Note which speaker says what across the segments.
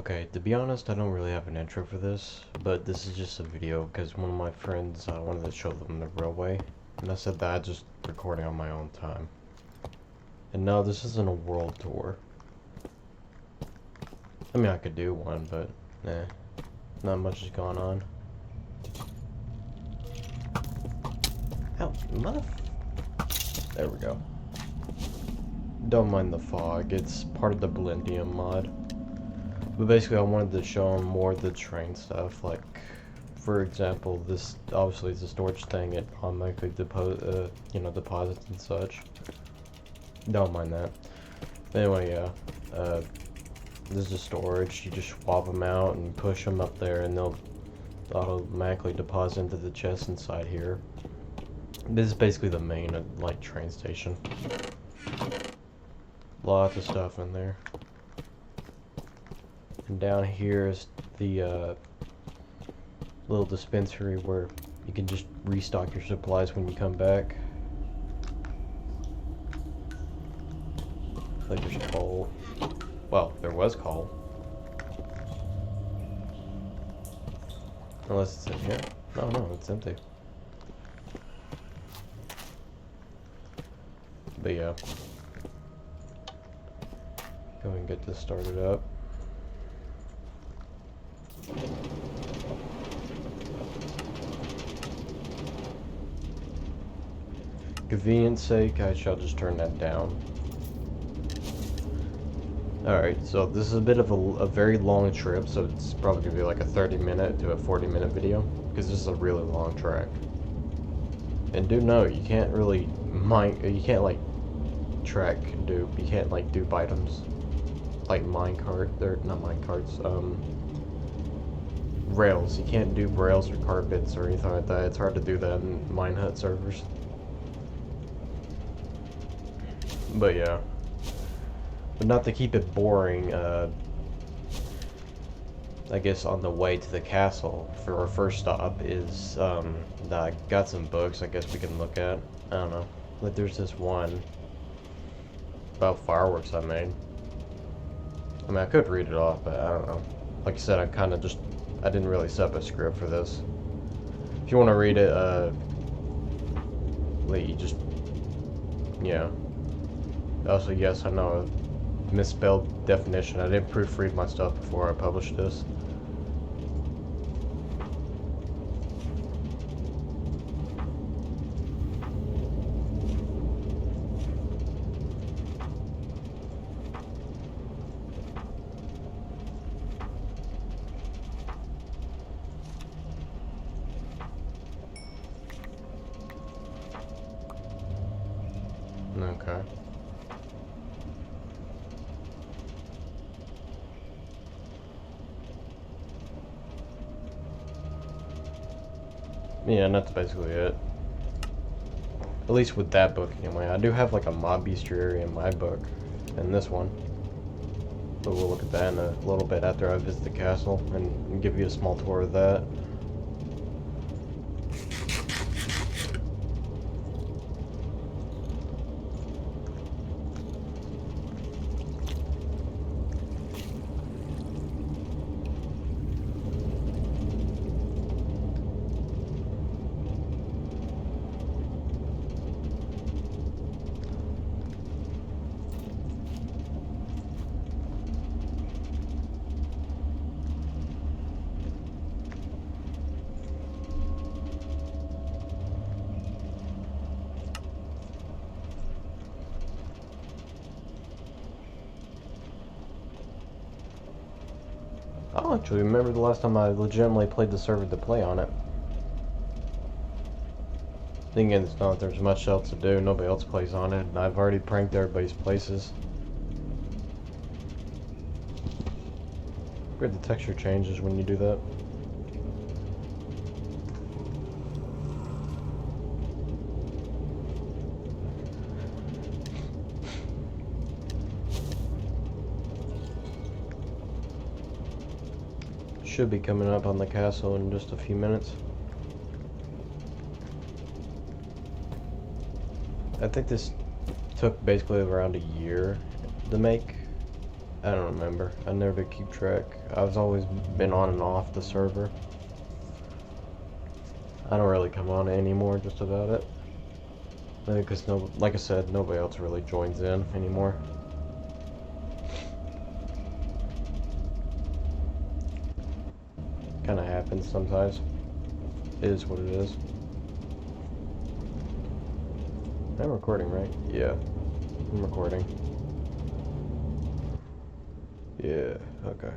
Speaker 1: Okay, to be honest, I don't really have an intro for this, but this is just a video because one of my friends wanted to show them the railway, and I said that I just recording on my own time. And no, this isn't a world tour. I mean, I could do one, but nah, not much has gone on. Ow, there we go. Don't mind the fog, it's part of the Blendium mod. But basically, I wanted to show them more of the train stuff, like, for example, this obviously is a storage thing. It automatically deposits and such. Don't mind that. Anyway, yeah, this is storage. You just swap them out and push them up there, and they'll automatically deposit into the chest inside here. This is basically the main, like, train station. Lots of stuff in there. And down here is the little dispensary where you can just restock your supplies when you come back. Like there's coal. Well, there was coal. Unless it's in here. No, it's empty. But yeah. Go and get this started up. Convenience sake, I shall just turn that down. Alright, so this is a bit of a very long trip, so it's probably going to be like a 30-minute to a 40-minute video, because this is a really long track. And do know, you can't really like, track dupe, you can't, like, dupe items. Like minecart, they're not minecarts, rails. You can't dupe rails or carpets or anything like that. It's hard to do that in Minehut servers. But yeah. But not to keep it boring, I guess on the way to the castle for our first stop is, I got some books I guess we can look at. I don't know. Like there's this one about fireworks I made. I mean, I could read it off, but I don't know. Like I said, I didn't really set up a script for this. If you want to read it, you just, yeah. Also, yes, I know a misspelled definition. I didn't proofread my stuff before I published this. Okay. Yeah, and that's basically it. At least with that book, anyway. I do have like a mob bestiary in my book, and this one. But we'll look at that in a little bit after I visit the castle and give you a small tour of that. I don't actually remember the last time I legitimately played the server to play on it. Thing is, not that there's much else to do, nobody else plays on it, and I've already pranked everybody's places. Weird the texture changes when you do that. Should be coming up on the castle in just a few minutes. I think this took basically around a year to make. I don't remember. I never did keep track. I've always been on and off the server. I don't really come on it anymore, just about it. Because like I said, nobody else really joins in anymore. Kind of happens sometimes. It is what it is. I'm recording, right? Yeah, I'm recording. Yeah, okay.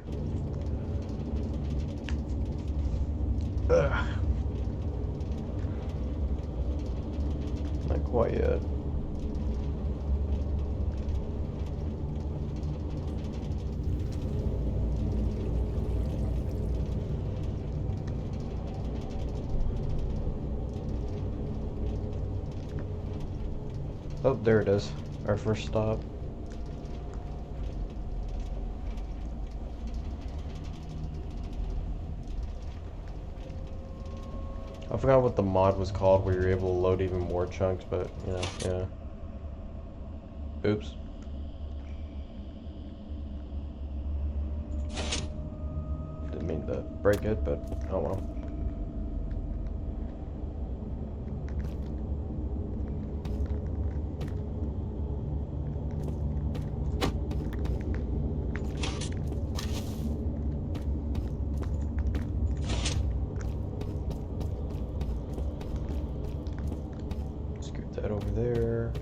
Speaker 1: Ugh. Not quite yet. Oh, there it is. Our first stop. I forgot what the mod was called where you're able to load even more chunks, but, you know, yeah. Oops. Didn't mean to break it, but oh well. Scoot that over there.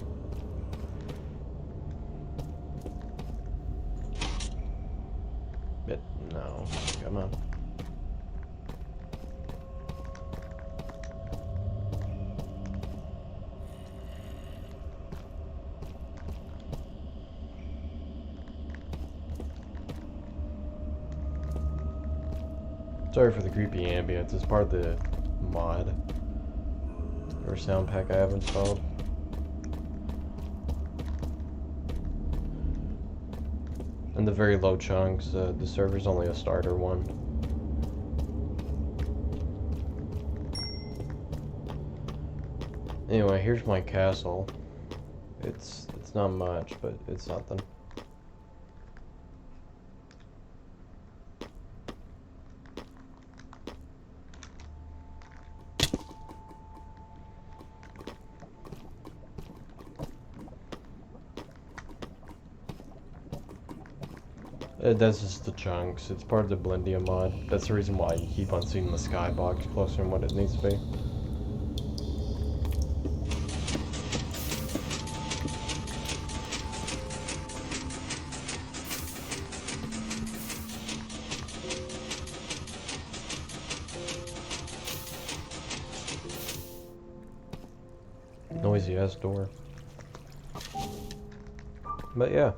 Speaker 1: But no, come on. Sorry for the creepy ambience. It's part of the mod or sound pack I have installed. And the very low chunks. The server's only a starter one. Anyway, here's my castle. It's not much, but it's something. That's just the chunks. It's part of the Blendium mod. That's the reason why you keep on seeing the skybox closer than what it needs to be. Noisy ass door. But yeah.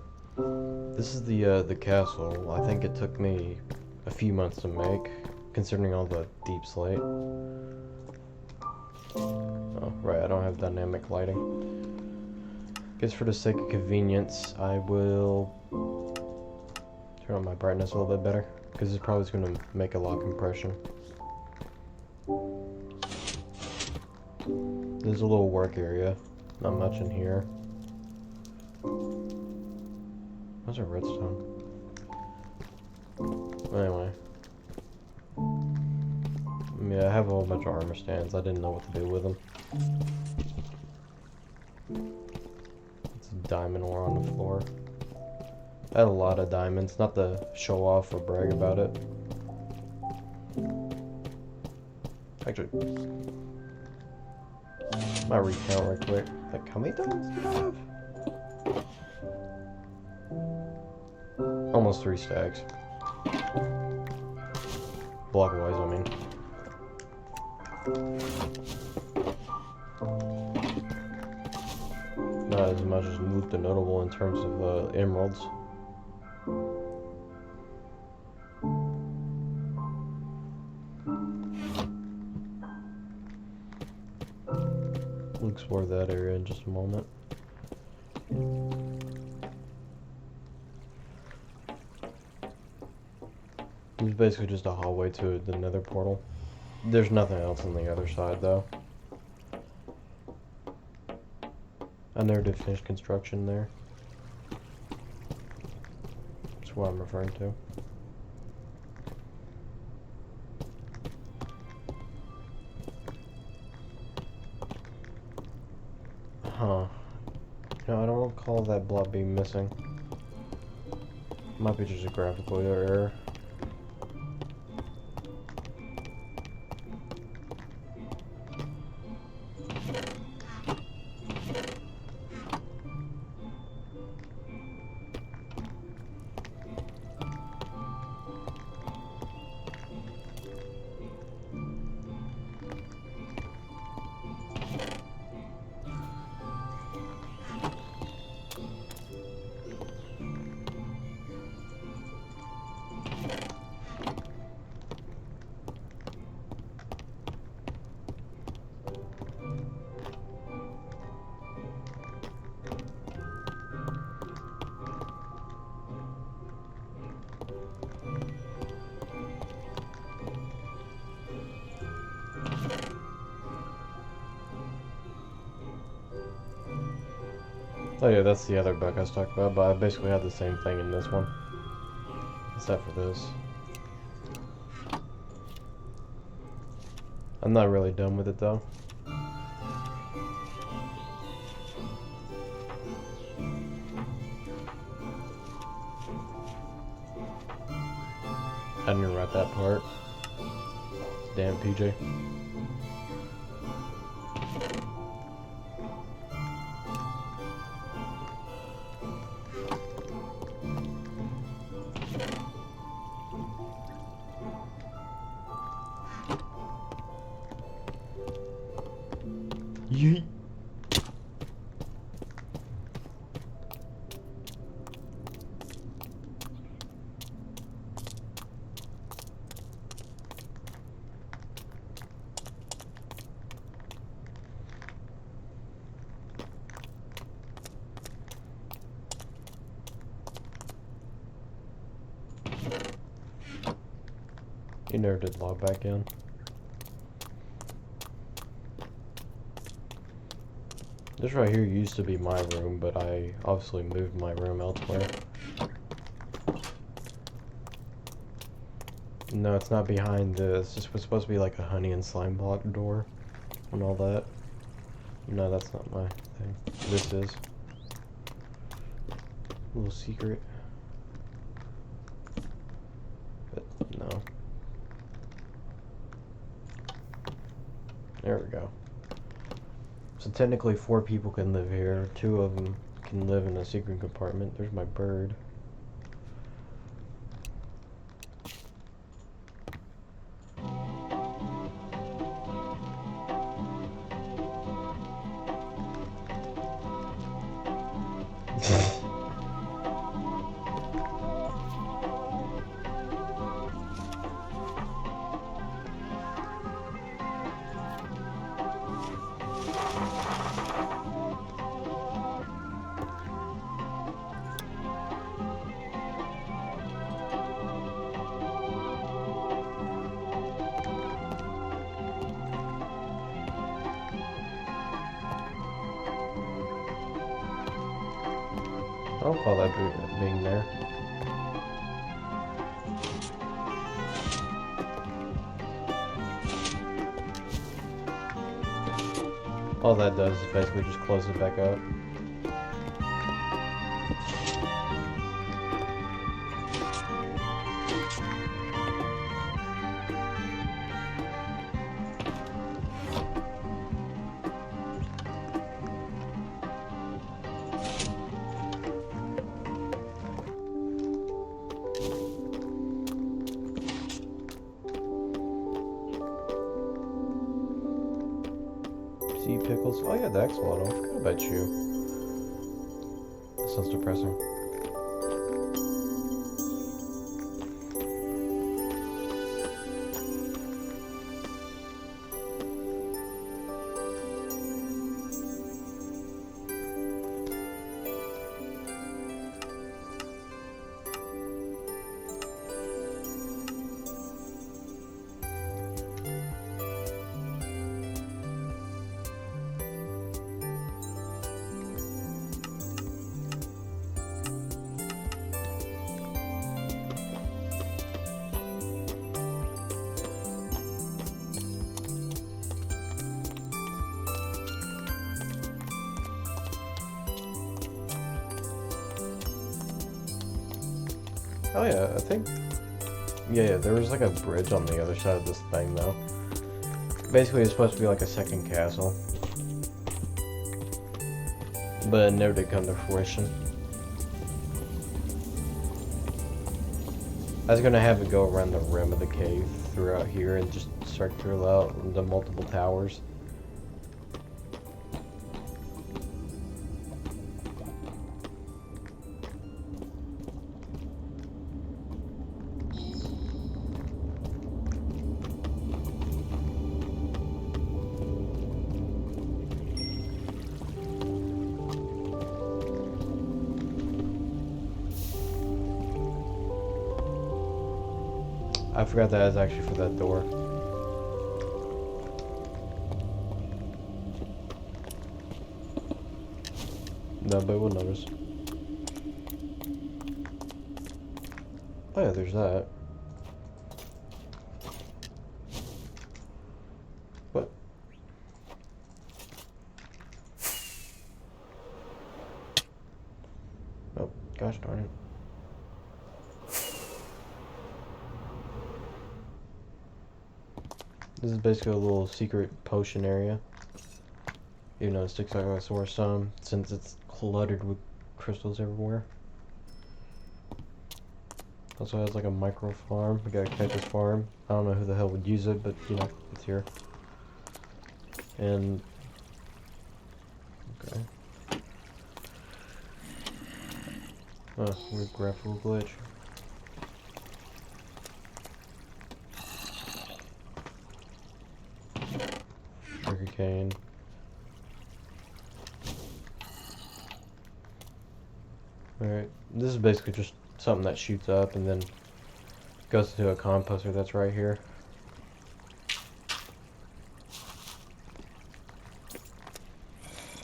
Speaker 1: This is the castle. I think it took me a few months to make, considering all the deep slate. Oh, right, I don't have dynamic lighting. Guess for the sake of convenience, I will turn on my brightness a little bit better, because it's probably going to make a lot of compression. There's a little work area, not much in here. Those are redstone. Anyway. Yeah, I have a whole bunch of armor stands. I didn't know what to do with them. It's diamond ore on the floor. I had a lot of diamonds, not to show off or brag about it. Actually, might recount right quick. Like, how many diamonds did I have? Almost 3 stacks. Block-wise, I mean. Not as much as Loot the Notable in terms of emeralds. We'll explore that area in just a moment. It's basically just a hallway to the nether portal. There's nothing else on the other side, though. I never did finish construction there. It's That's what I'm referring to. Huh. No, I don't recall that block being missing. Might be just a graphical error. Oh yeah, that's the other bug I was talking about, but I basically had the same thing in this one. Except for this. I'm not really done with it though. I didn't write that part. Damn, PJ. Yeet. You never did log back in. This right here used to be my room, but I obviously moved my room elsewhere. No, it's not behind this. This was supposed to be like a honey and slime block door and all that. No, that's not my thing. This is. A little secret. But no. There we go. So technically 4 people can live here. 2 of them can live in a secret compartment. There's my bird. I don't call that being there. All that does is basically just close it back up. Sea pickles. Oh yeah, the axolotl. I forgot about you. That sounds depressing. Oh yeah, I think... Yeah, there was like a bridge on the other side of this thing, though. Basically, it's supposed to be like a second castle. But it never did come to fruition. I was gonna have it go around the rim of the cave throughout here and just circle out the multiple towers. I forgot that is actually for that door. Nobody will notice. Oh yeah, there's that. What? Oh, gosh darn it. This is basically a little secret potion area. Even though it sticks out like a sore thumb, since it's cluttered with crystals everywhere. Also has like a micro farm. We got a cactus farm. I don't know who the hell would use it, but you know, it's here. And okay. Oh, weird graphical glitch. Sugarcane. Alright, this is basically just something that shoots up and then goes into a composter that's right here.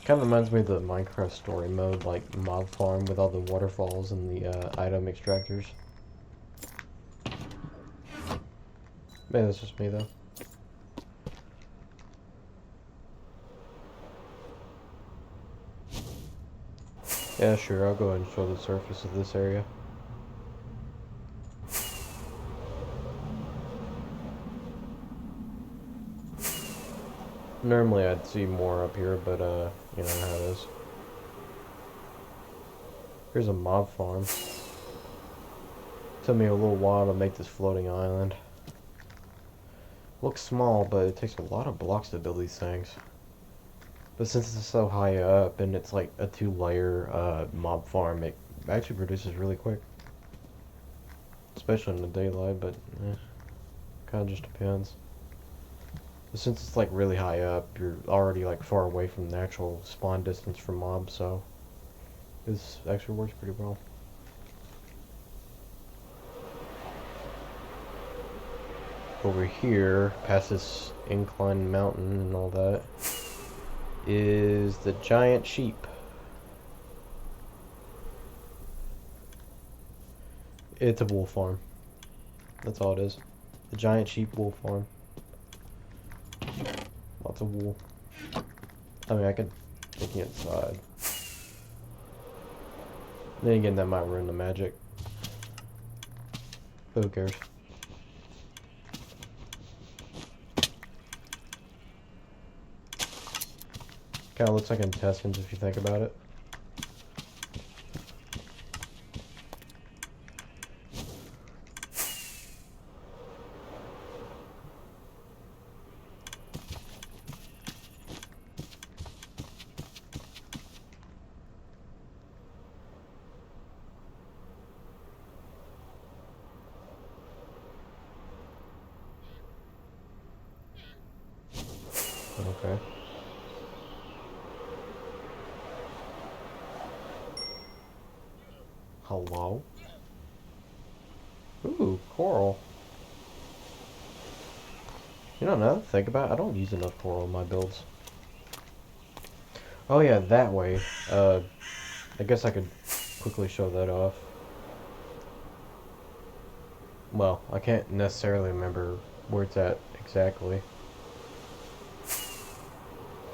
Speaker 1: Kind of reminds me of the Minecraft story mode, like mob farm with all the waterfalls and the item extractors. Maybe that's just me though. Yeah, sure, I'll go ahead and show the surface of this area. Normally I'd see more up here, but you know how it is. Here's a mob farm. Took me a little while to make this floating island. Looks small, but it takes a lot of blocks to build these things. But since it's so high up and it's like a 2-layer mob farm, it actually produces really quick. Especially in the daylight, but kind of just depends. But since it's like really high up, you're already like far away from the actual spawn distance for mobs, so this actually works pretty well. Over here, past this inclined mountain and all that, is the giant sheep. It's a wool farm. That's all it is. The giant sheep wool farm. Lots of wool. I mean, I could take it inside. Then again, that might ruin the magic. But who cares? Kind of looks like intestines if you think about it. Okay. Hello? Ooh, coral. You know, now that I think about it, I don't use enough coral in my builds. Oh yeah, that way. I guess I could quickly show that off. Well, I can't necessarily remember where it's at exactly.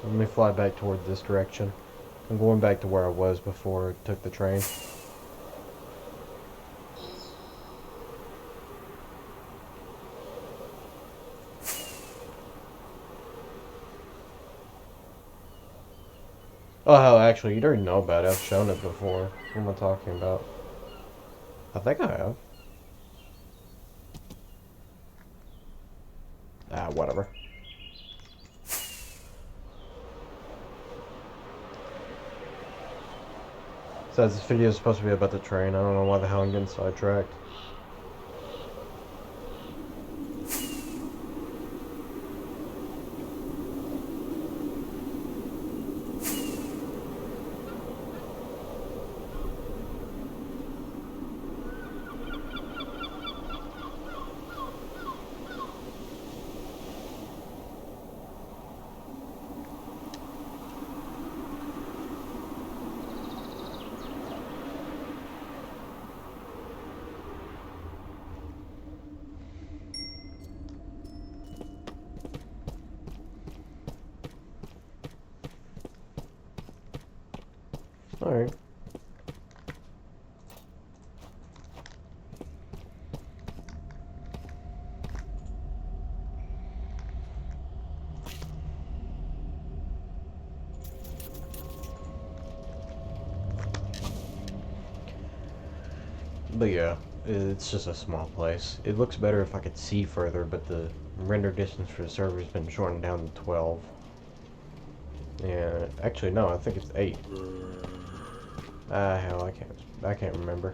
Speaker 1: Let me fly back toward this direction. I'm going back to where I was before I took the train. Oh, hell, actually, you already know about it. I've shown it before. What am I talking about? I think I have. Ah, whatever. Says this video is supposed to be about the train. I don't know why the hell I'm getting sidetracked. Alright. But yeah, it's just a small place. It looks better if I could see further, but the render distance for the server has been shortened down to 12. And actually, no, I think it's 8. Hell, I can't remember.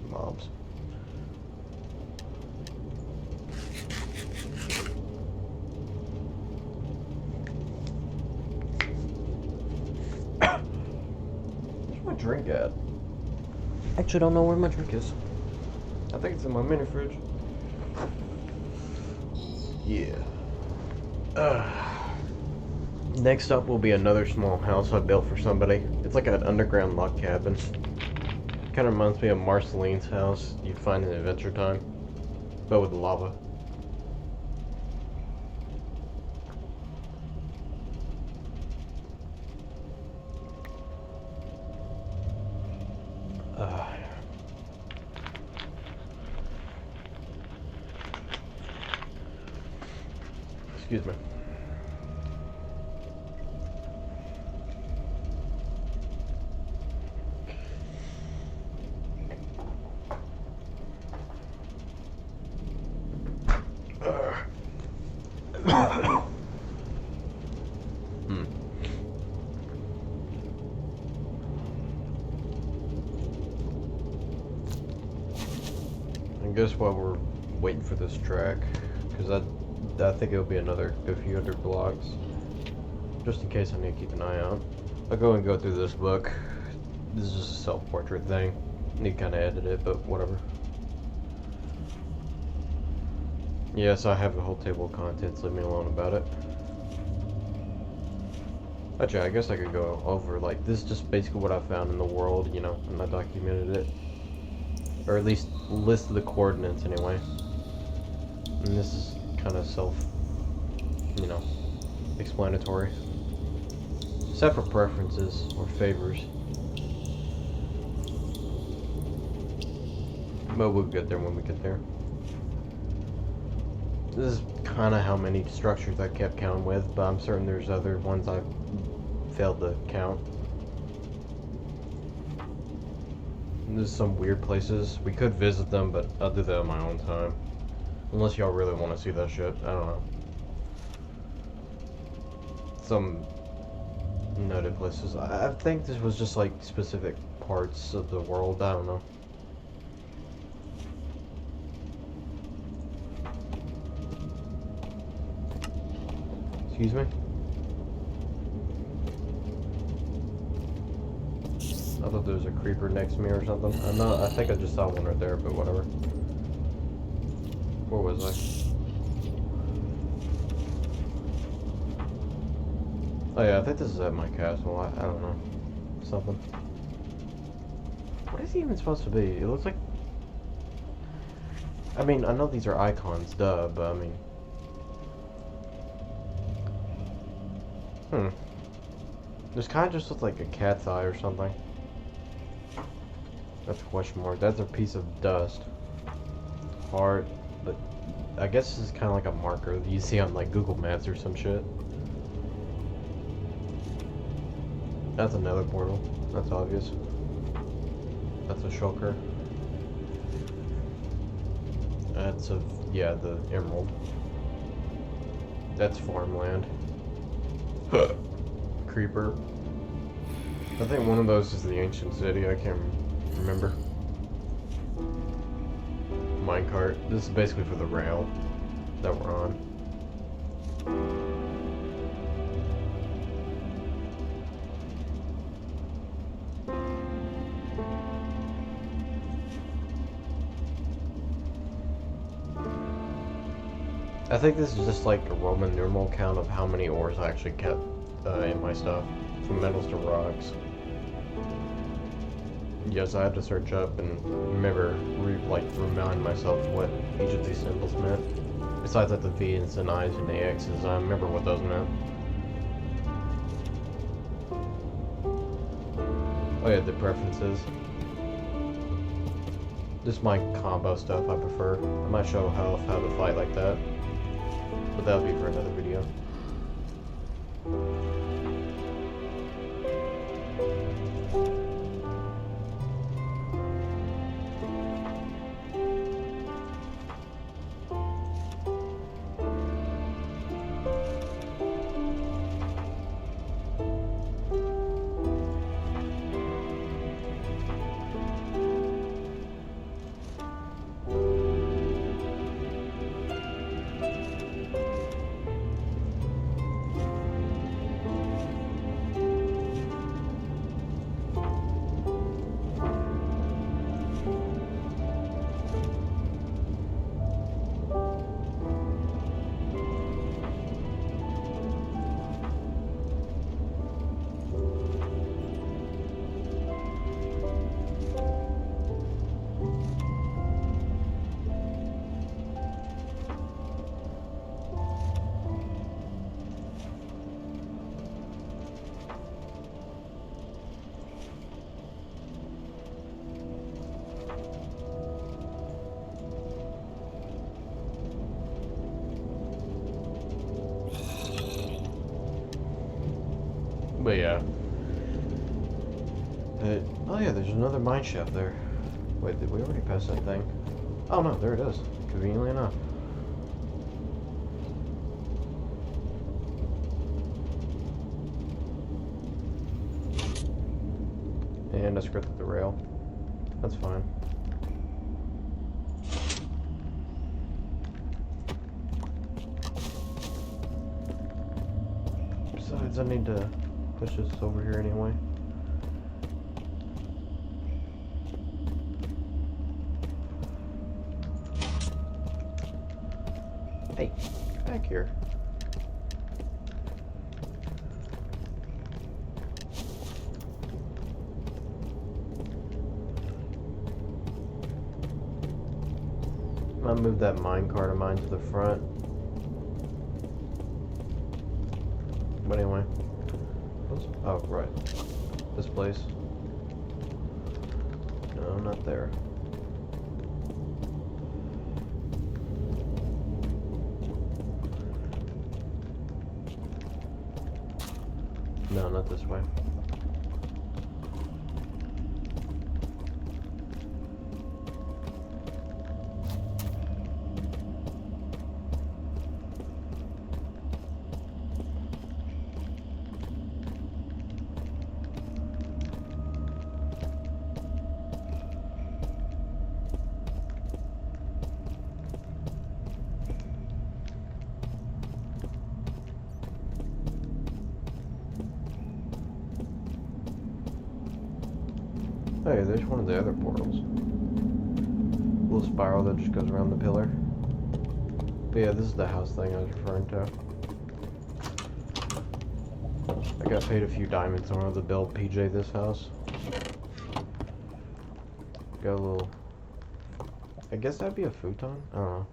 Speaker 1: Mobs. Where's my drink at? Actually, don't know where my drink is. I think it's in my mini fridge. Yeah. Next up will be another small house I built for somebody. It's like an underground log cabin. Kind of reminds me of Marceline's house you'd find in Adventure Time, but with lava. Excuse me. I guess while we're waiting for this track, because I think it'll be another good few hundred blocks, just in case I need to keep an eye out. I'll go and go through this book. This is just a self-portrait thing. Need to kind of edit it, but whatever. Yes, I have a whole table of contents. Leave me alone about it. Actually, I guess I could go over, like, this is just basically what I found in the world, you know, and I documented it. Or at least list the coordinates, anyway. And this is kind of you know, explanatory. Except for preferences or favors. But we'll get there when we get there. This is kind of how many structures I kept count with, but I'm certain there's other ones I've failed to count. And there's some weird places. We could visit them, but I'll do that on my own time. Unless y'all really want to see that shit. I don't know. Some noted places. I think this was just like specific parts of the world. I don't know. Excuse me? I thought there was a creeper next to me or something. I think I just saw one right there, but whatever. Where was I? Oh yeah, I think this is at my castle. I don't know. Something. What is he even supposed to be? It looks like... I mean, I know these are icons, duh, but I mean... This kind of just looks like a cat's eye or something. That's a question mark. That's a piece of dust. Heart, but I guess this is kind of like a marker that you see on like Google Maps or some shit. That's another portal. That's obvious. That's a shulker. That's a, yeah, the emerald. That's farmland. Creeper. I think one of those is the ancient city. I can't remember. Minecart. This is basically for the rail that we're on. I think this is just like a Roman numeral count of how many ores I actually kept in my stuff, from metals to rocks. Yes, I had to search up and remind myself what each of these symbols meant. Besides like the V and the I's and the X's, I remember what those meant. Oh yeah, the preferences. This is my combo stuff I prefer. I might show how to fight like that. But that'll be for another video. But yeah. Oh yeah, there's another mine shaft there. Wait, did we already pass that thing? Oh no, there it is. Conveniently enough. And I scripted the rail. That's fine. Besides, I need to push this over here anyway. Hey, get back here. I'm gonna move that minecart of mine to the front. But anyway. Oh, right. This place. No, not there. No, not this way. Hey, there's one of the other portals. Little spiral that just goes around the pillar. But yeah, this is the house thing I was referring to. I got paid a few diamonds in order to build PJ this house. Got a little... I guess that'd be a futon? I don't know.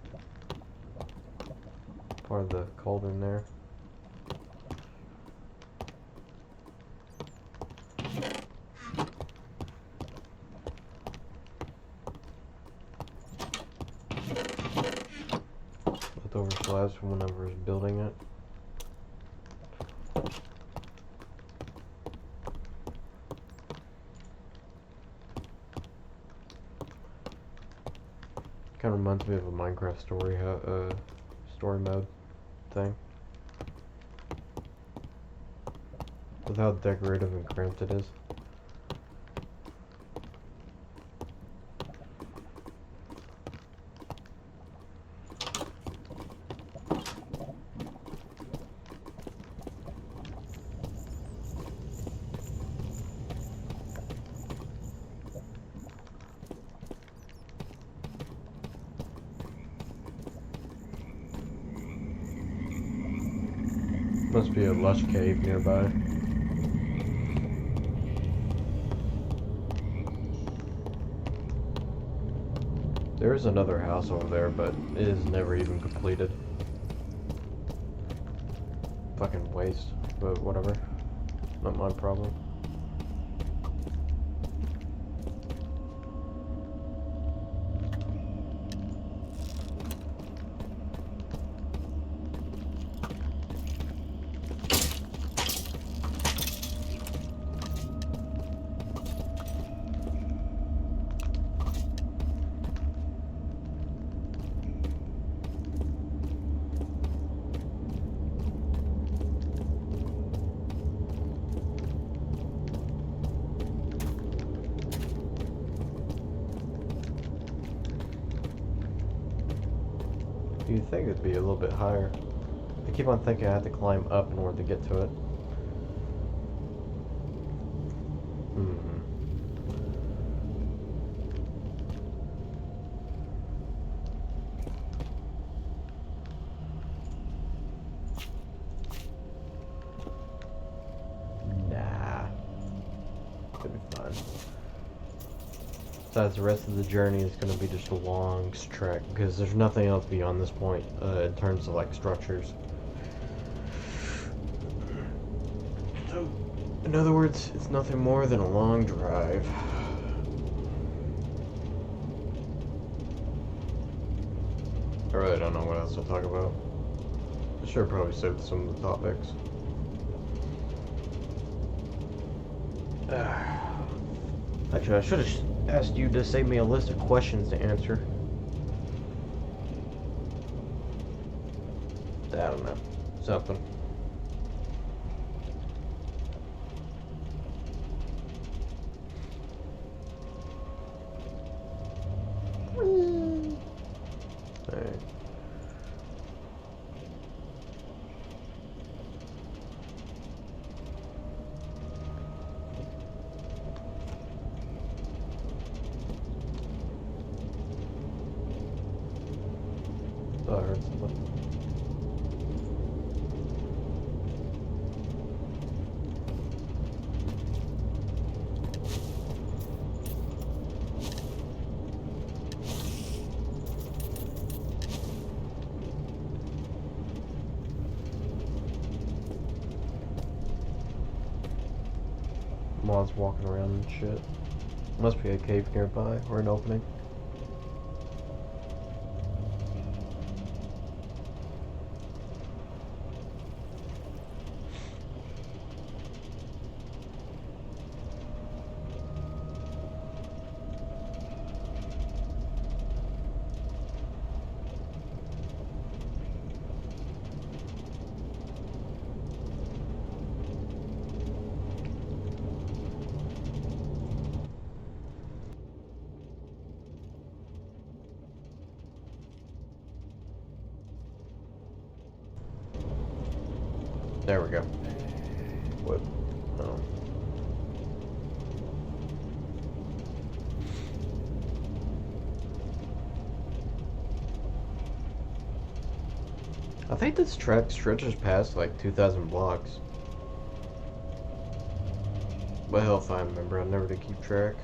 Speaker 1: Part of the cauldron there. slabs from whenever I was building it. Kind of reminds me of a Minecraft story mode thing. With how decorative and cramped it is. Must be a lush cave nearby. There is another house over there, but it is never even completed. Fucking waste, but whatever. Not my problem. You'd think it'd be a little bit higher. I keep on thinking I have to climb up in order to get to it. Nah. It'll be fine. Besides, the rest of the journey is going to be just a long trek because there's nothing else beyond this point in terms of like structures. So, in other words, it's nothing more than a long drive. I really don't know what else to talk about. I should have probably saved some of the topics. Actually, I should have asked you to save me a list of questions to answer. I don't know. Something. Alright. Oh, I heard something. Moths walking around and shit. Must be a cave nearby or an opening. There we go. What? Oh. I think this track stretches past like 2,000 blocks. But hell if I remember, I never did keep track.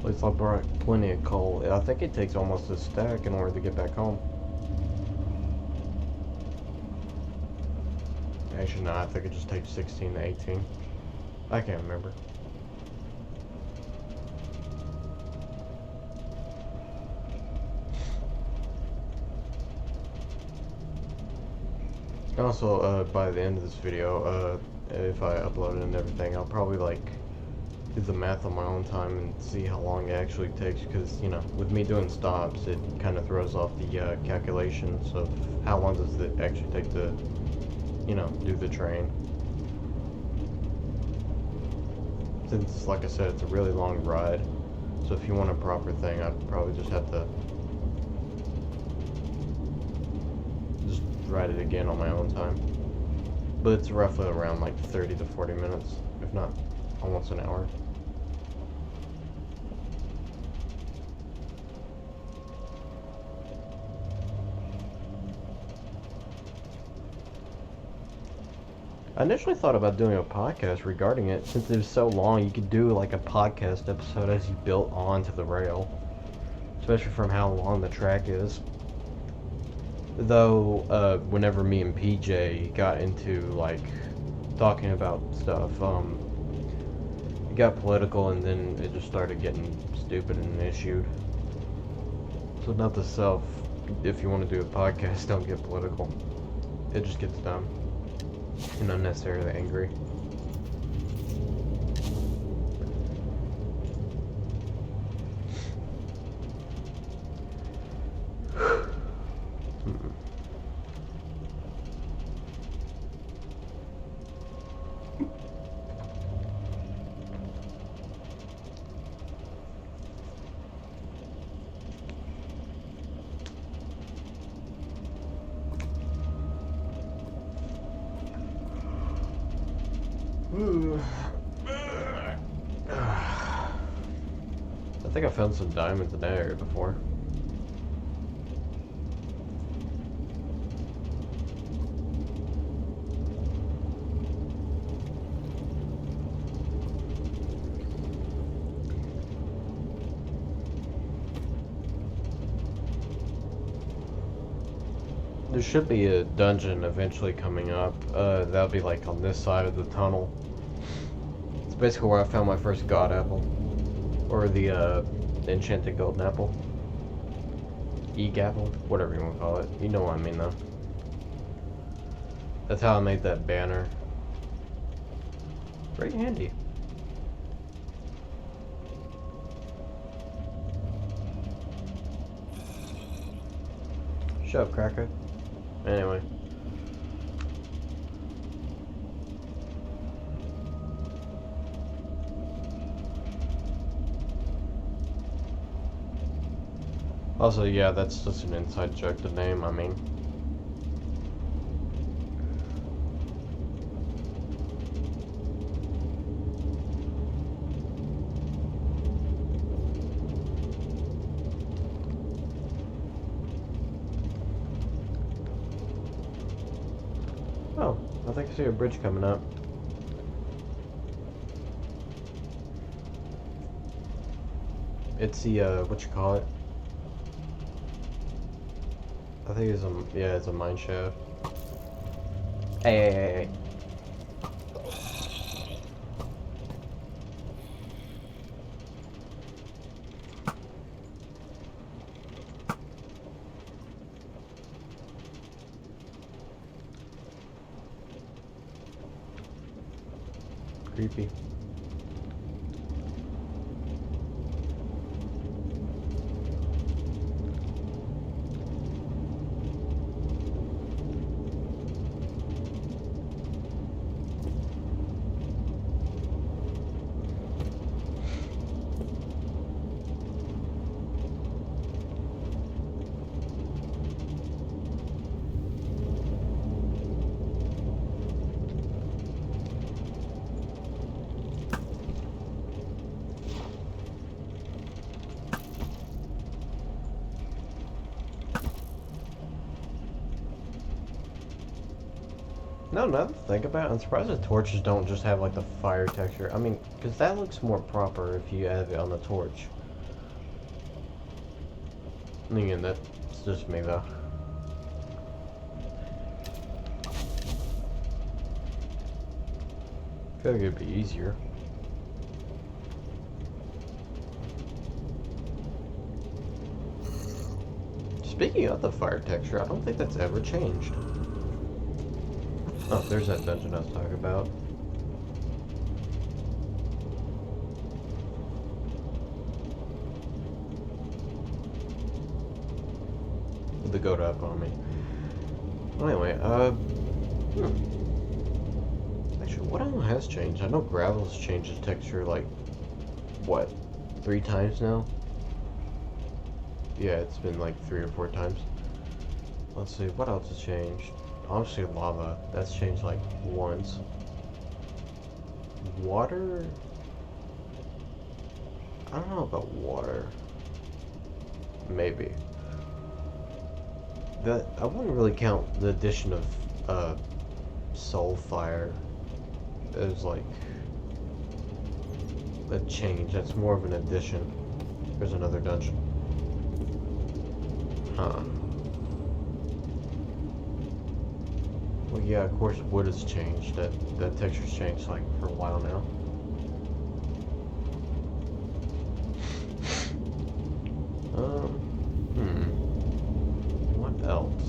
Speaker 1: least I brought plenty of coal. I think it takes almost a stack in order to get back home. Actually, no, I think it just takes 16 to 18. I can't remember. Also, by the end of this video, if I upload it and everything, I'll probably like do the math on my own time and see how long it actually takes, because, you know, with me doing stops, it kind of throws off the calculations of how long does it actually take to, you know, do the train. Since, like I said, it's a really long ride, so if you want a proper thing, I'd probably just have to just ride it again on my own time. But it's roughly around like 30 to 40 minutes, if not almost an hour. I initially thought about doing a podcast regarding it. Since it was so long, you could do like a podcast episode as you built onto the rail, especially from how long the track is. Though, whenever me and PJ got into like talking about stuff, it got political, and then it just started getting stupid and issued. So note to self, if you want to do a podcast, don't get political. It just gets dumb and unnecessarily angry. I think I found some diamonds in that area before. There should be a dungeon eventually coming up. That'll be like on this side of the tunnel. It's basically where I found my first god apple. Or the enchanted golden apple. Egg apple? Whatever you want to call it. You know what I mean though. That's how I made that banner. Very handy. Shut up, cracker. Anyway. Also, yeah, that's just an inside joke, the name, I mean. Oh, I think I see a bridge coming up. It's the, what you call it? I think it's a, yeah, it's a mine shaft. Hey. Creepy. No, now that I think about it, I'm surprised the torches don't just have like the fire texture. I mean, because that looks more proper if you have it on the torch. Again, that's just me though. I feel like it'd be easier. Speaking of the fire texture, I don't think that's ever changed. Oh, there's that dungeon I was talking about. The goat up on me. Well, anyway, actually, what else has changed? I know gravel's changed its texture like, what, 3 times now? Yeah, it's been like 3 or 4 times. Let's see, what else has changed? Obviously lava, that's changed like once. Water? I don't know about water. Maybe. That, I wouldn't really count the addition of soul fire as like a change. That's more of an addition. There's another dungeon. Huh. Well, yeah, of course wood has changed. That texture's changed like for a while now. What else?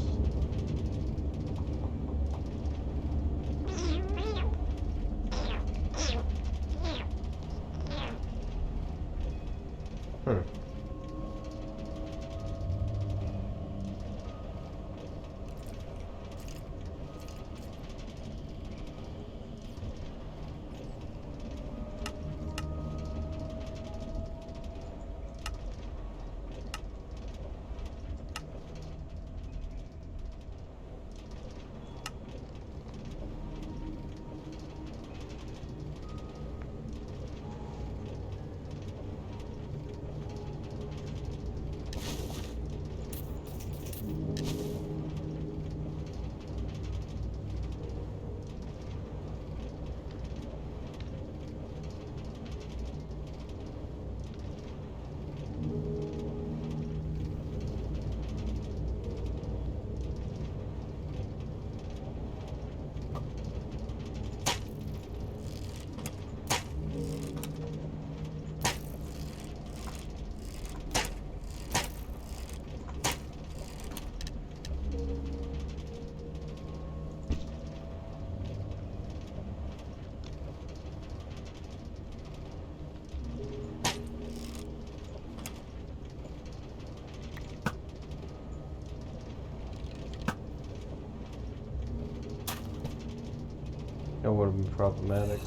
Speaker 1: That would have been problematic.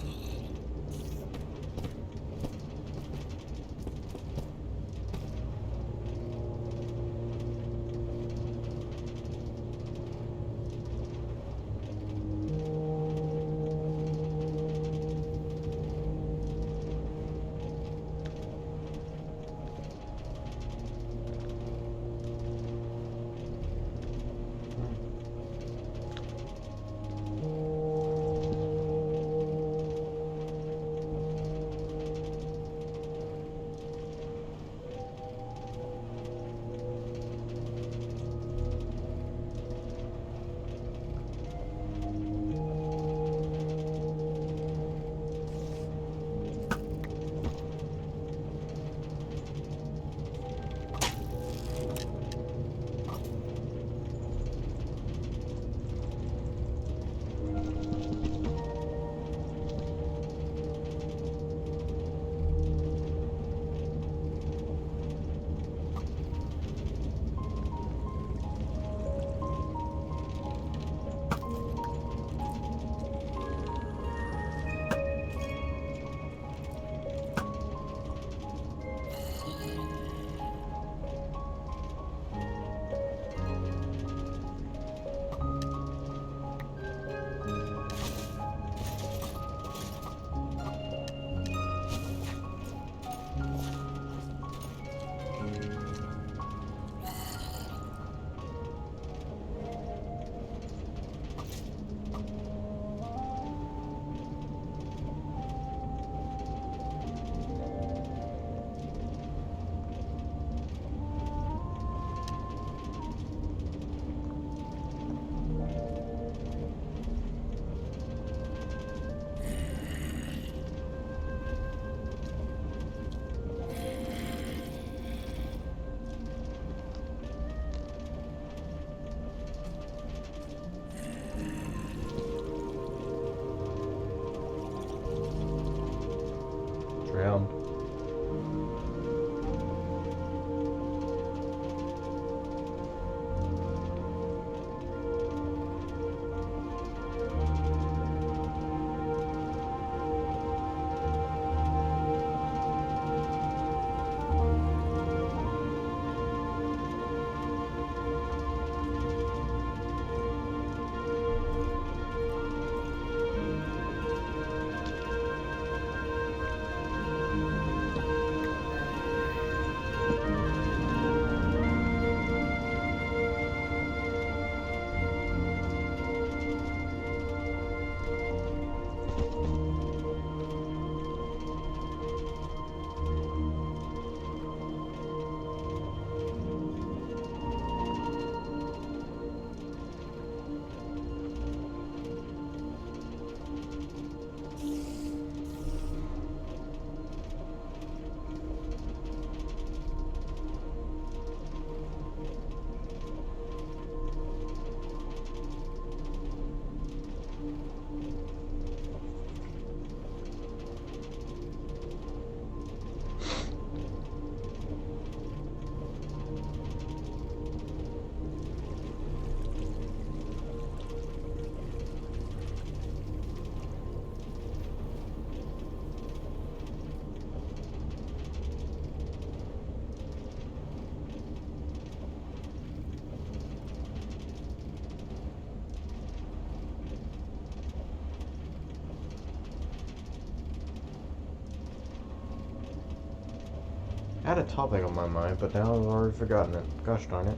Speaker 1: I had a topic on my mind, but now I've already forgotten it. Gosh darn it.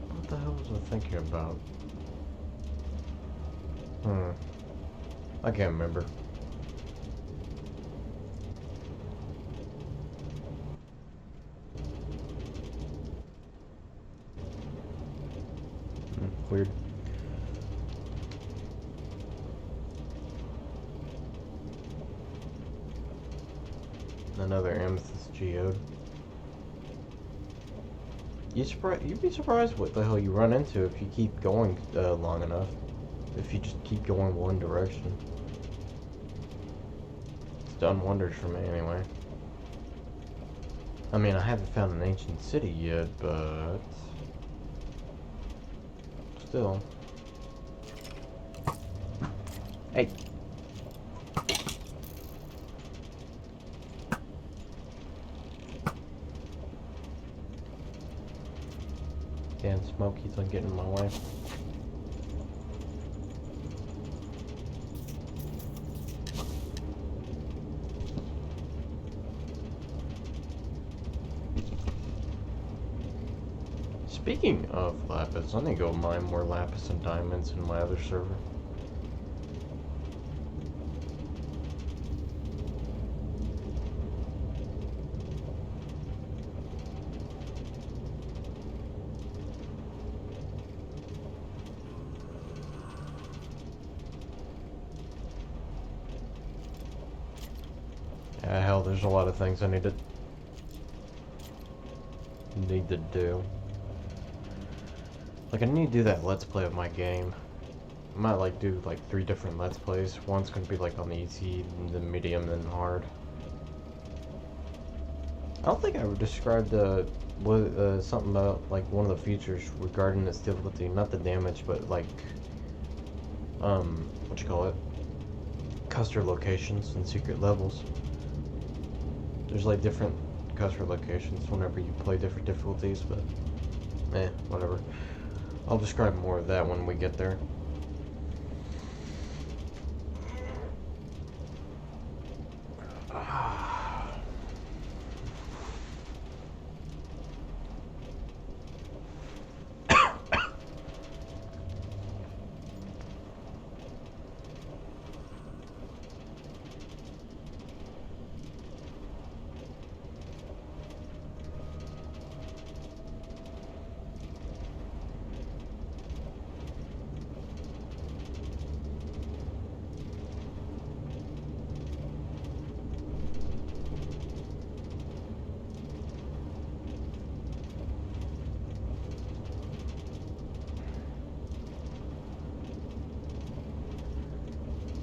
Speaker 1: What the hell was I thinking about? I can't remember. Weird. Another amethyst geode. You'd be surprised what the hell you run into if you keep going long enough. If you just keep going one direction. It's done wonders for me anyway. I mean, I haven't found an ancient city yet, but still. Hey. Damn, smoke keeps on getting in my way. Speaking of lapis, I need to go mine more lapis and diamonds in my other server. Yeah, hell, there's a lot of things I need to do. Like, I need to do that let's play of my game. I might like do like 3 different let's plays. One's gonna be like on the easy, the medium, and hard. I don't think I would describe something about like one of the features regarding its difficulty, not the damage, but like what you call it, customer locations and secret levels. There's like different customer locations whenever you play different difficulties, but whatever. I'll describe more of that when we get there.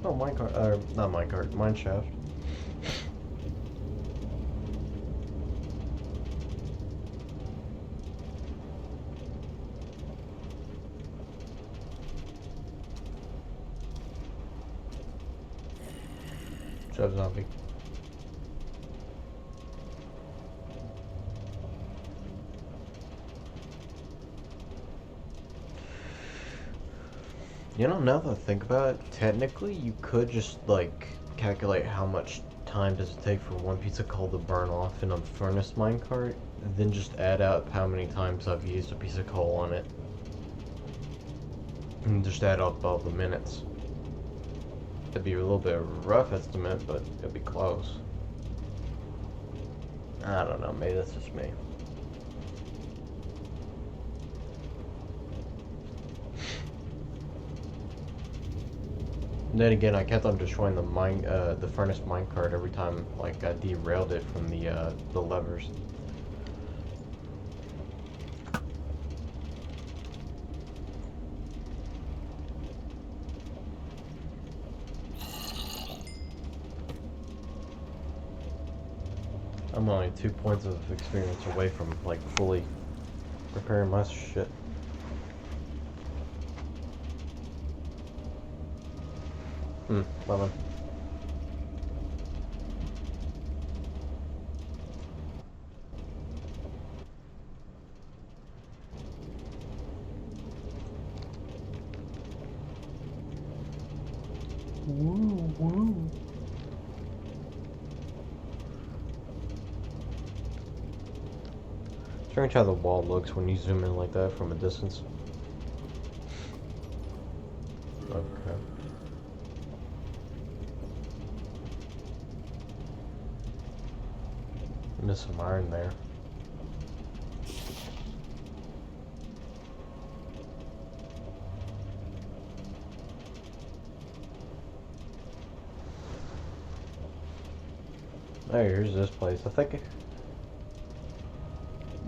Speaker 1: Oh, minecart, not minecart, mineshaft. Shut zombie. You know, now that I think about it, technically you could just, like, calculate how much time does it take for one piece of coal to burn off in a furnace minecart, and then just add up how many times I've used a piece of coal on it. And just add up all the minutes. It'd be a little bit of a rough estimate, but it'd be close. I don't know, maybe that's just me. And then again, I kept on destroying the furnace minecart every time, like, I derailed it from the levers. I'm only 2 points of experience away from, like, fully repairing my shit. Lemon. Woo, woo. Strange how the wall looks when you zoom in like that from a distance. Okay. Miss some iron there. Oh, here's this place. I think.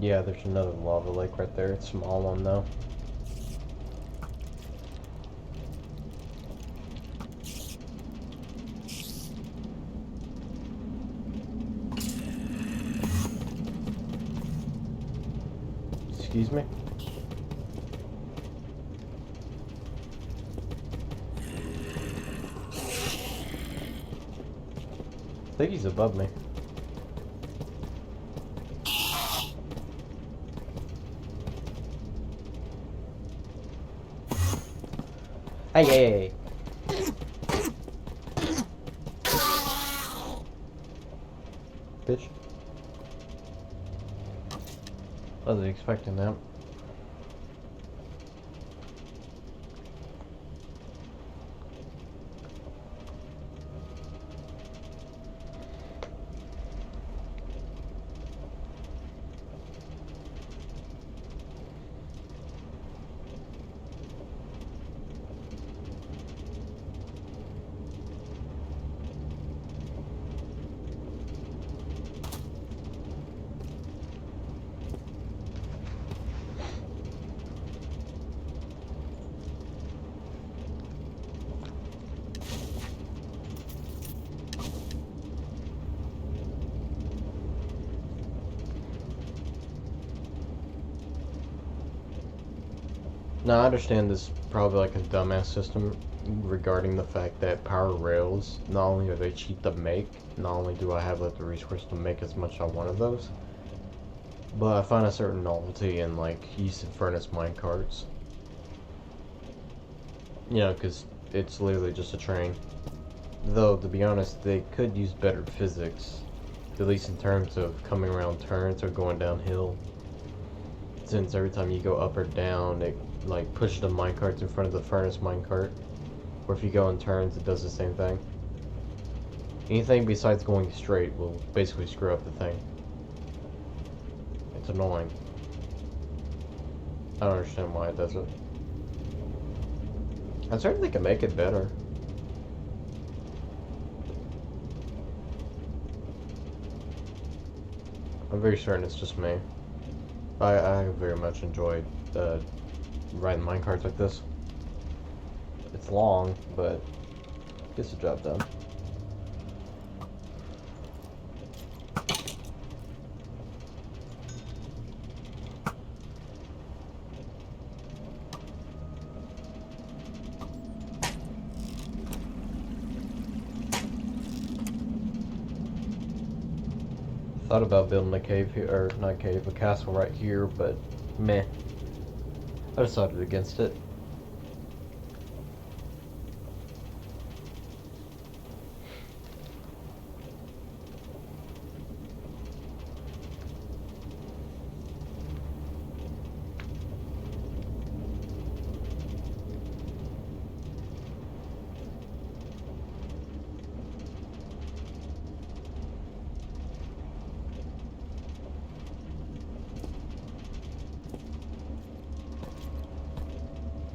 Speaker 1: Yeah, there's another lava lake right there. It's a small one though. Excuse me? I think he's above me. Hey, hey, hey. Bitch. Wasn't expecting that. Now, I understand this is probably like a dumbass system regarding the fact that power rails, not only are they cheap to make, not only do I have like the resource to make as much as I want of those, but I find a certain novelty in like using furnace minecarts. You know, because it's literally just a train. Though, to be honest, they could use better physics, at least in terms of coming around turns or going downhill. Since every time you go up or down, it like pushes the minecarts in front of the furnace minecart. Or if you go in turns, it does the same thing. Anything besides going straight will basically screw up the thing. It's annoying. I don't understand why it does it. I certainly can make it better. I'm very certain it's just me. I very much enjoyed riding minecarts like this. It's long, but gets the job done. Thought about building a cave here, or not cave, a castle right here, but meh. I decided against it.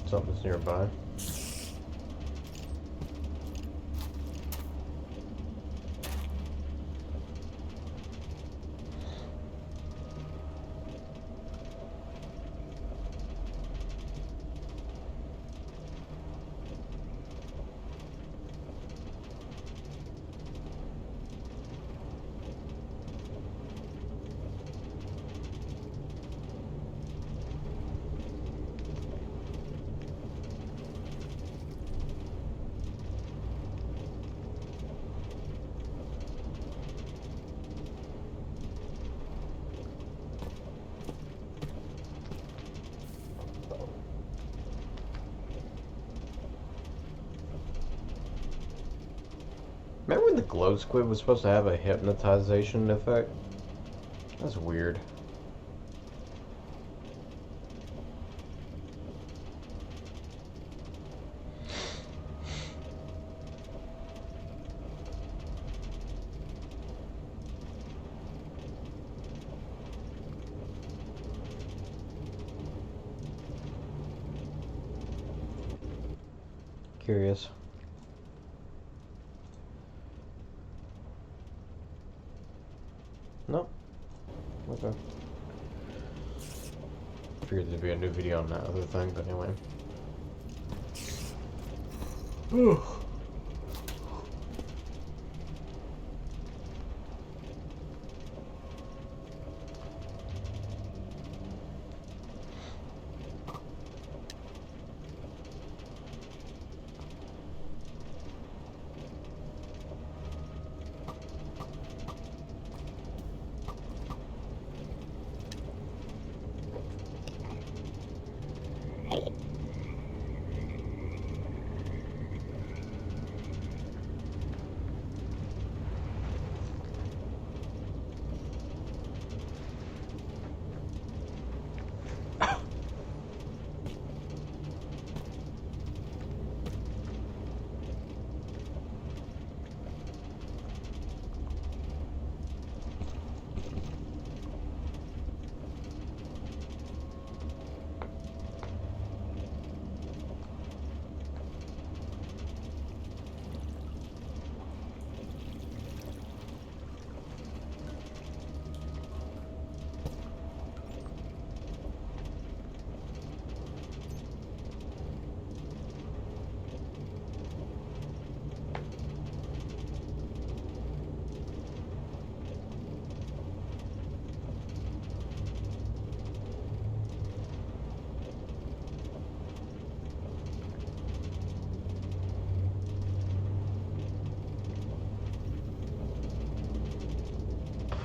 Speaker 1: Something's nearby. Remember when the glow squid was supposed to have a hypnotization effect? That's weird. curious. Nope. Okay. Figured there'd be a new video on that other thing, but anyway.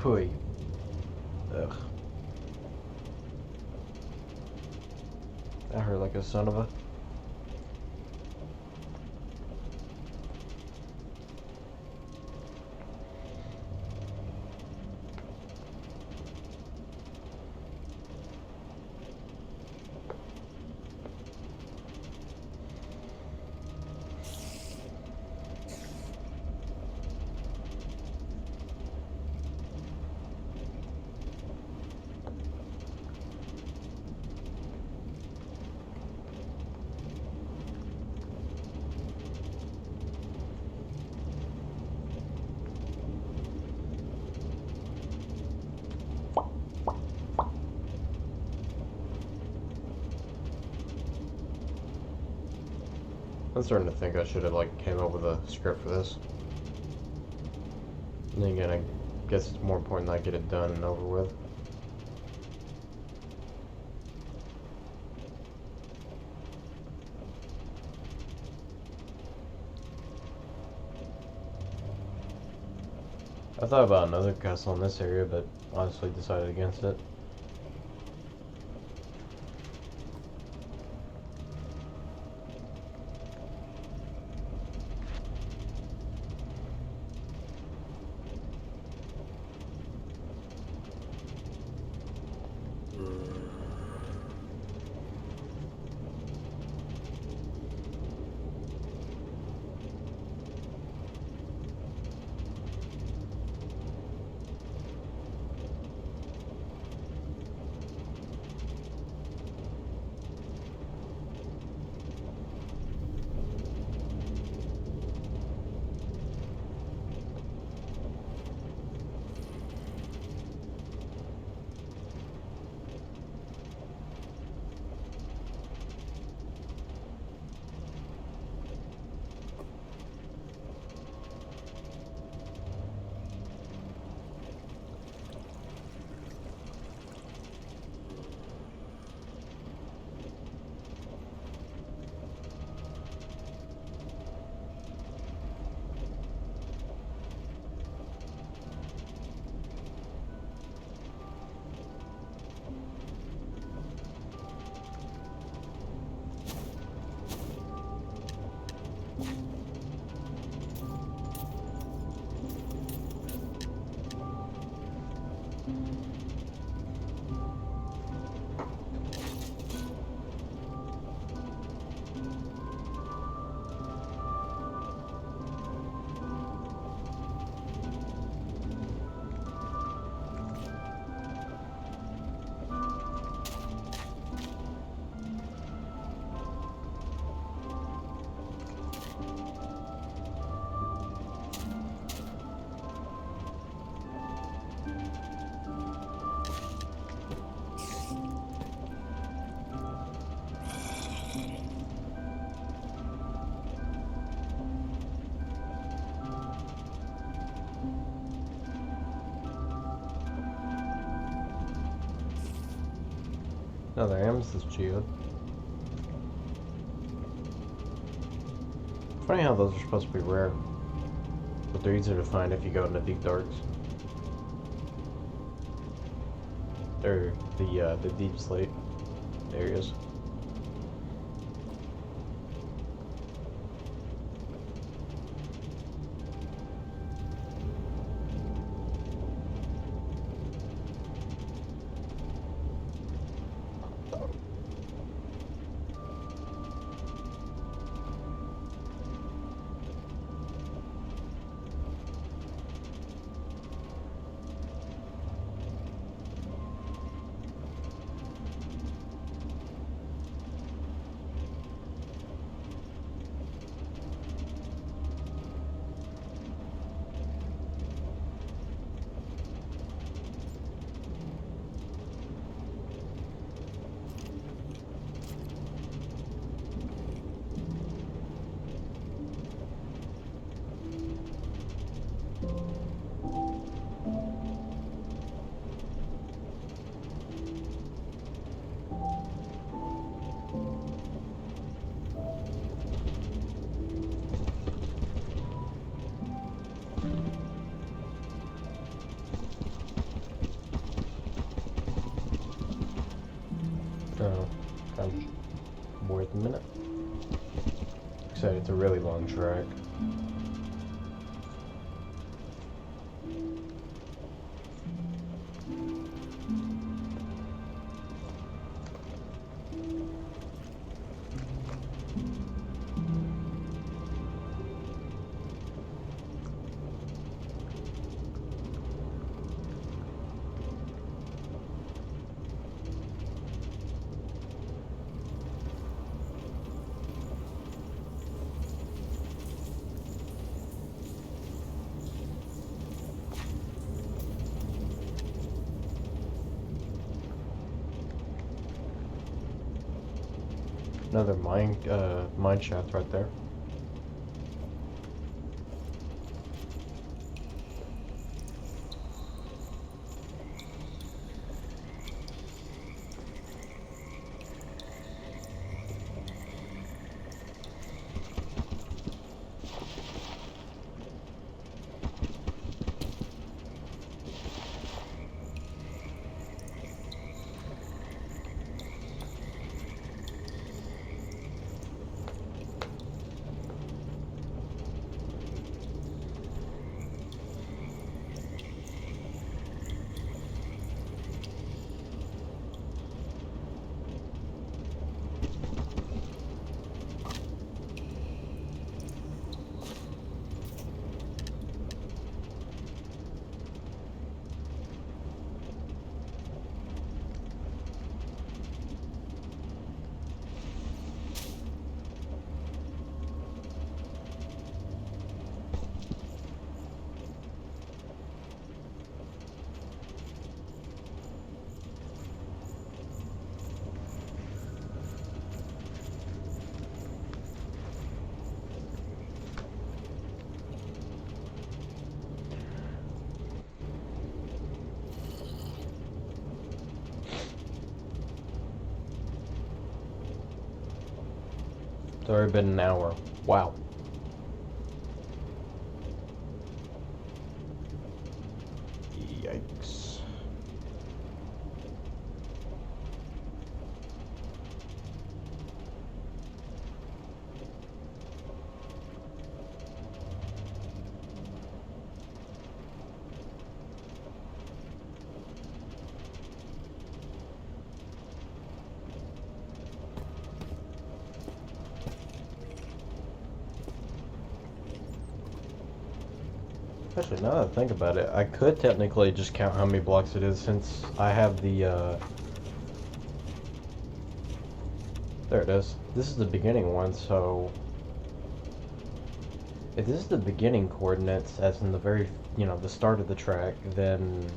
Speaker 1: Pooey. Ugh. That hurt like a son of a... I'm starting to think I should have like came up with a script for this. And then again, I guess it's more important that I get it done and over with. I thought about another castle in this area, but honestly decided against it. Another amethyst geode. Funny how those are supposed to be rare, but they're easier to find if you go into deep darks. They're the deep slate areas. Oh, kind of worth a minute. Except it's a really long track. Another mine shaft right there. It's already been an hour. Wow. Yikes. Actually, now that I think about it, I could technically just count how many blocks it is since I have the, there it is. This is the beginning one, so if this is the beginning coordinates, as in the very, the start of the track, then,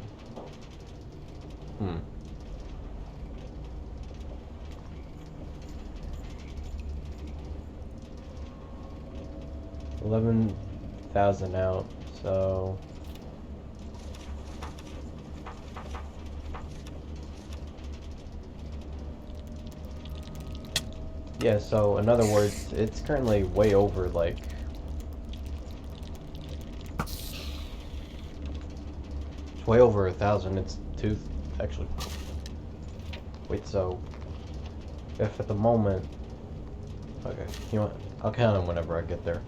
Speaker 1: 11,000 out, so Yeah, so in other words, it's currently way over, like... It's way over 1,000. It's two... Actually... Wait, so... If at the moment... Okay, you know what? I'll count them whenever I get there.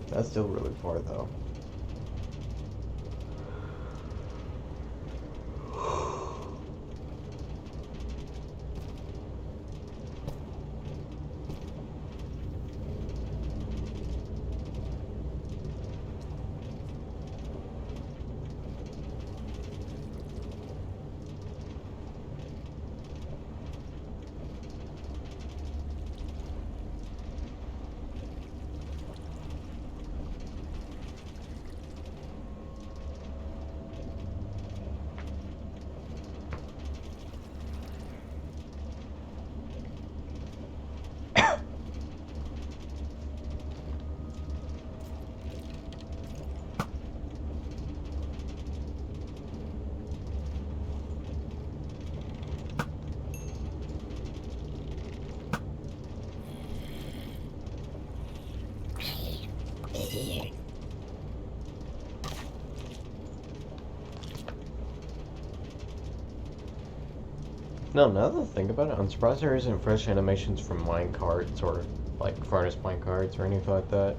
Speaker 1: That's still really far, though. No, now that I think about it, I'm surprised there isn't fresh animations from minecarts or like furnace minecarts or anything like that.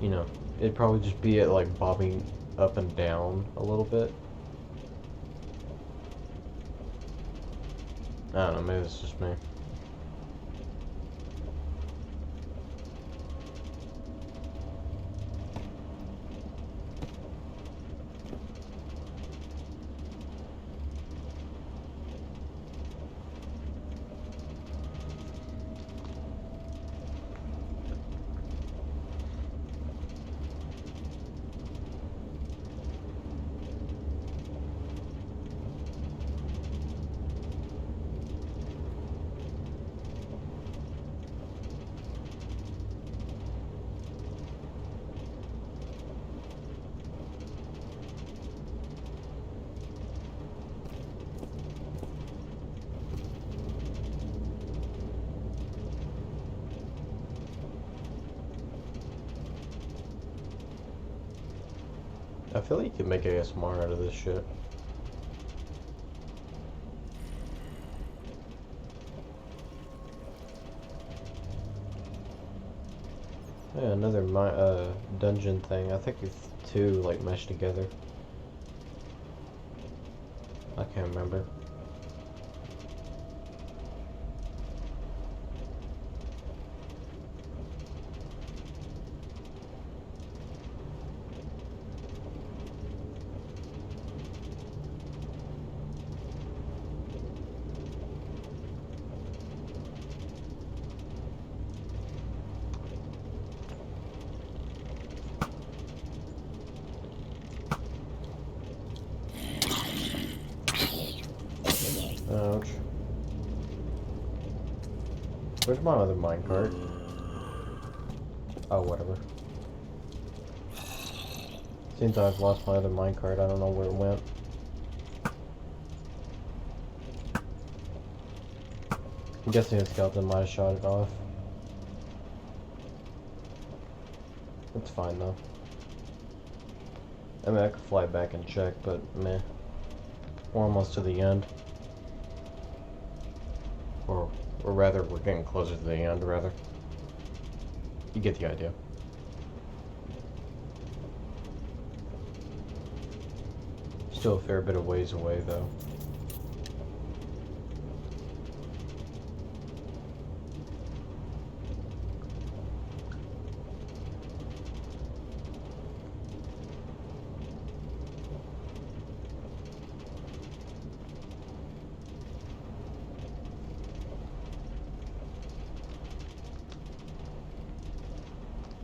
Speaker 1: You know, it'd probably just be it like bobbing up and down a little bit. I don't know, maybe it's just me. I feel like you can make ASMR out of this shit. Yeah, another dungeon thing. I think it's two like meshed together. I can't remember. Ouch. Where's my other minecart? Oh, whatever. Seems I've lost my other minecart. I don't know where it went. I'm guessing a skeleton might have shot it off. It's fine though. I mean, I could fly back and check, but meh. We're almost to the end. Or rather, we're getting closer to the end, rather. You get the idea. Still a fair bit of ways away, though.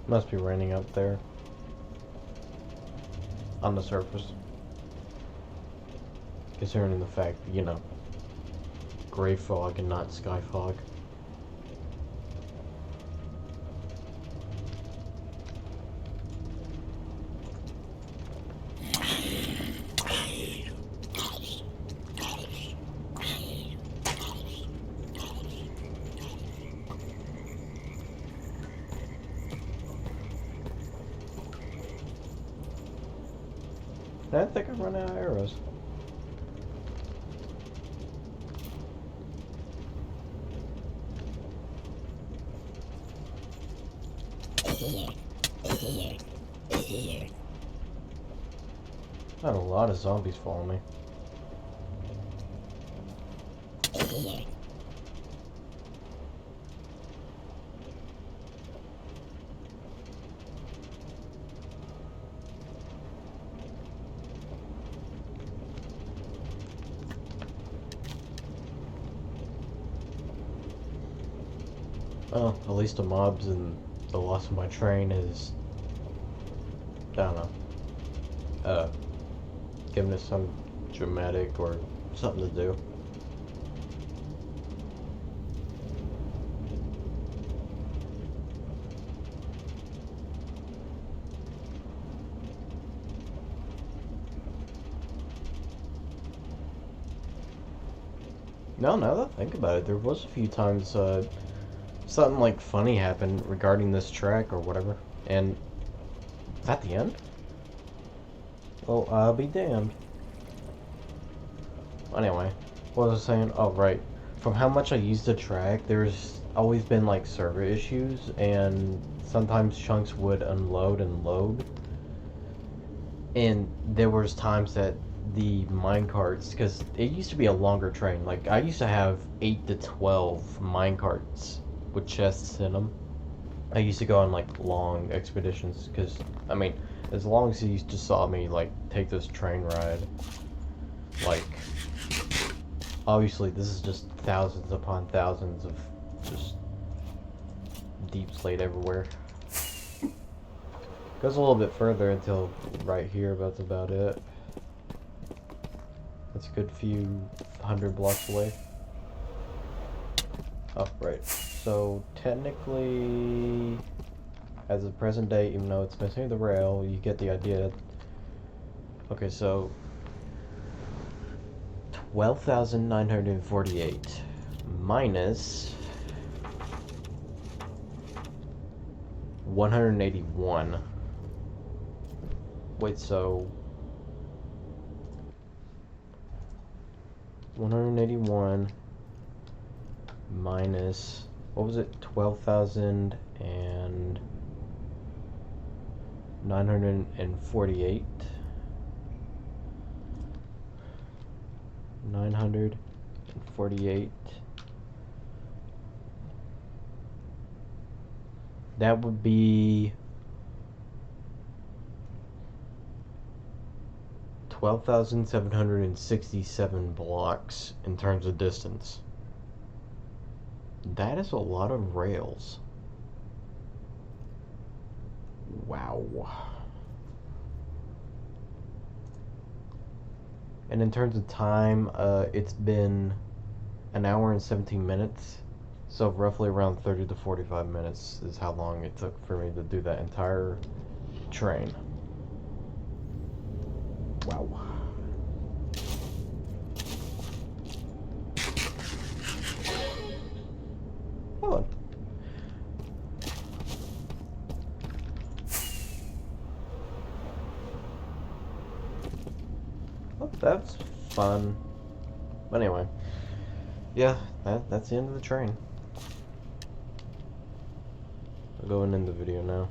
Speaker 1: Must be raining up there. On the surface. Considering the fact, you know, gray fog and not sky fog. I think I run out of arrows. I had a lot of zombies follow me. Well, at least the mobs and the loss of my train is, I don't know, giving us some dramatic or something to do. No, now that I think about it, there was a few times, something like funny happened regarding this track or whatever, and is that the end? Well, I'll be damned. Anyway, what was I saying? Oh, right. From how much I use the track, there's always been like server issues, and sometimes chunks would unload and load. And there was times that the minecarts, because it used to be a longer train. Like I used to have 8 to 12 minecarts with chests in them. I used to go on like long expeditions, because I mean, as long as you just saw me like take this train ride, like obviously this is just thousands upon thousands of just deep slate everywhere. Goes a little bit further until right here, but that's about it. That's a good few 100 blocks away. Oh, right. So technically, as of present day, even though it's missing the rail, you get the idea. Okay, so 12,948 minus 181. Wait, so 181 minus, what was it? 12,948. 948. That would be 12,767 blocks in terms of distance. That is a lot of rails. Wow. And in terms of time, it's been an hour and 17 minutes. So roughly around 30 to 45 minutes is how long it took for me to do that entire train. Wow. Hold on. Oh, that's fun. But anyway, yeah, that's the end of the train. I'll go and end the video now.